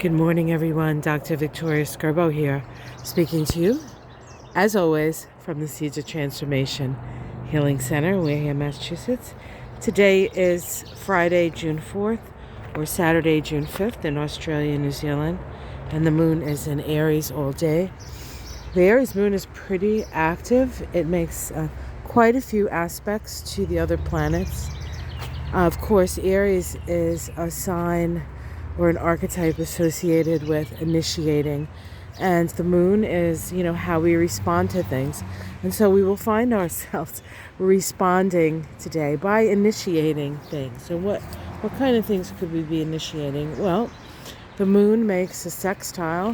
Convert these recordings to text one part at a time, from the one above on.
Good morning, everyone. Dr. Victoria Skirbo here, speaking to you, as always, from the Seeds of Transformation Healing Center, Wareham, Massachusetts. Today is Friday, June 4th, or Saturday, June 5th in Australia and New Zealand, and the moon is in Aries all day. The Aries moon is pretty active. It makes quite a few aspects to the other planets. Of course, Aries is a sign or an archetype associated with initiating, and the moon is, how we respond to things. And so we will find ourselves responding today by initiating things. So what kind of things could we be initiating? Well, the moon makes a sextile,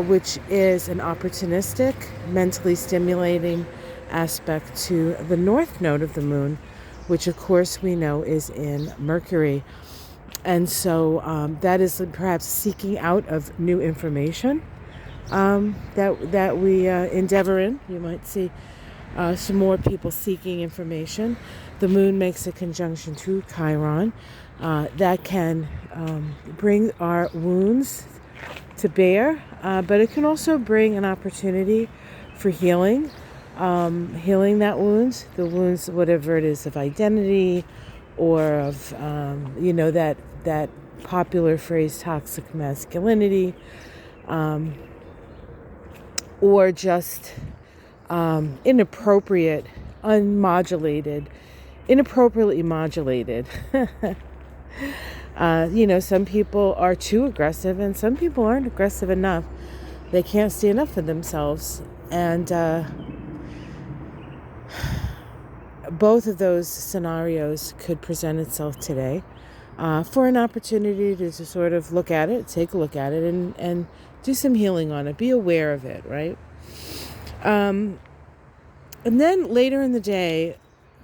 which is an opportunistic, mentally stimulating aspect to the north node of the moon, which of course we know is in Mercury. And so that is perhaps seeking out of new information that we endeavor in. You might see some more people seeking information. The moon makes a conjunction to Chiron that can bring our wounds to bear, but it can also bring an opportunity for healing, healing the wounds, whatever it is, of identity, or of, that popular phrase, toxic masculinity, or just inappropriately modulated. Some people are too aggressive, and some people aren't aggressive enough. They can't stand up for themselves. And both of those scenarios could present itself today for an opportunity to sort of take a look at it, and do some healing on it. Be aware of it, right? And then later in the day,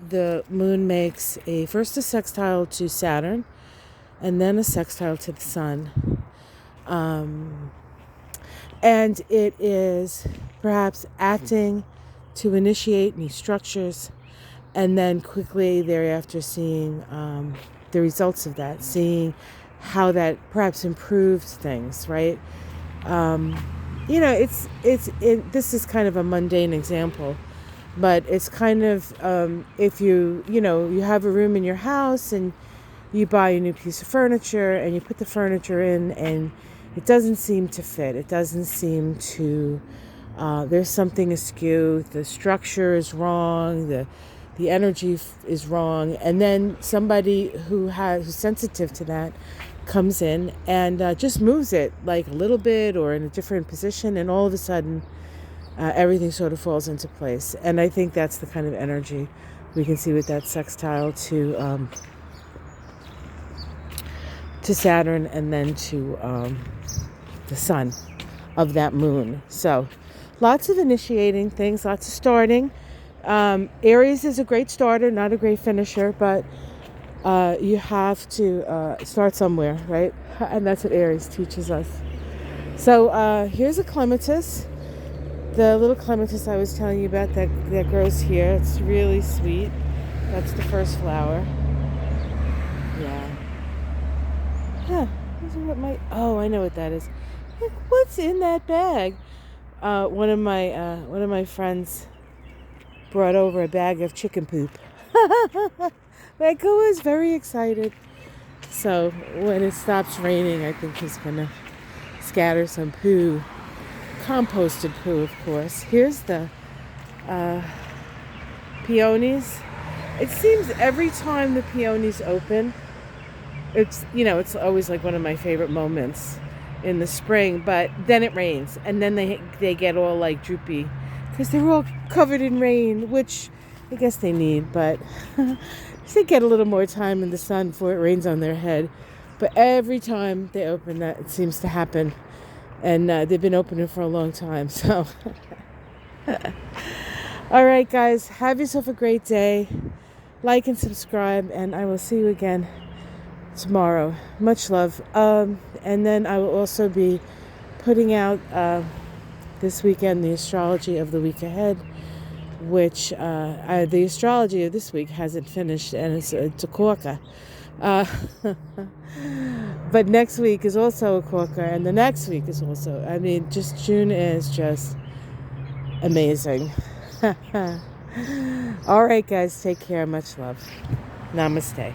the moon makes first a sextile to Saturn, and then a sextile to the sun. And it is perhaps acting to initiate new structures, and then quickly thereafter seeing the results of that, seeing how that perhaps improved things, right? This is kind of a mundane example, but it's kind of if you have a room in your house and you buy a new piece of furniture and you put the furniture in and it doesn't seem to fit. It doesn't seem to, there's something askew. The structure is wrong. The energy is wrong. And then somebody who's sensitive to that comes in and just moves it like a little bit or in a different position. And all of a sudden, everything sort of falls into place. And I think that's the kind of energy we can see with that sextile to Saturn, and then to the sun of that moon. So lots of initiating things, lots of starting. Aries is a great starter, not a great finisher, but you have to start somewhere, right? And that's what Aries teaches us. So here's a clematis. The little clematis I was telling you about that grows here. It's really sweet. That's the first flower. Yeah. Huh. I know what that is. What's in that bag? One of my friends brought over a bag of chicken poop. Michael was very excited. So when it stops raining, I think he's gonna scatter some poo, composted poo, of course. Here's the peonies. It seems every time the peonies open, it's always like one of my favorite moments in the spring, but then it rains, and then they get all like droopy because they're all covered in rain, which I guess they need, but they get a little more time in the sun before it rains on their head. But every time they open, that it seems to happen, and they've been opening for a long time. So all right, guys, have yourself a great day. Like and subscribe, and I will see you again tomorrow. Much love. And then I will also be putting out this weekend the astrology of the week ahead, which the astrology of this week hasn't finished, and it's a corker. But next week is also a corker, and the next week is also, I mean, just June is just amazing. All right, guys, take care. Much love. Namaste.